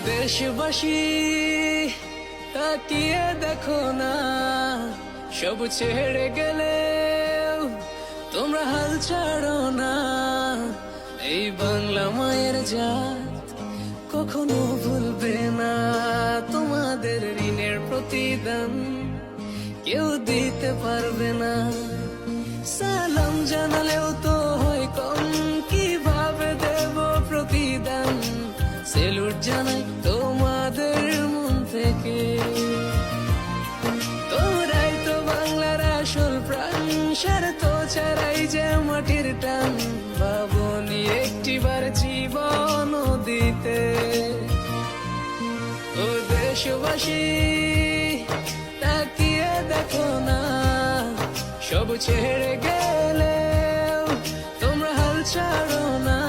দেশবাসী তাকিয়ে দেখো না, সব ছেড়ে গেলেও তোমরা হাল ছাড়ো না। এই বাংলা মায়ের জাত কখনো ভুলবে না, তোমাদের ঋণের প্রতিদান কেউ দিতে পারবে না। সালাম জানালেও তো হয় কম, কিভাবে দেব প্রতিদান? সেলুট জানাই তোমাদের মন থেকে, তোমরাই তো বাংলার আসল প্রাণ। স্বার্থ ছাড়াই যে মাটির টান, ভাবনি একটিবার জীবন দিতে। ও দেশবাসী তাকিয়ে দেখো না, সব ছেড়ে গেলেও তোমরা হাল ছাড়ো না।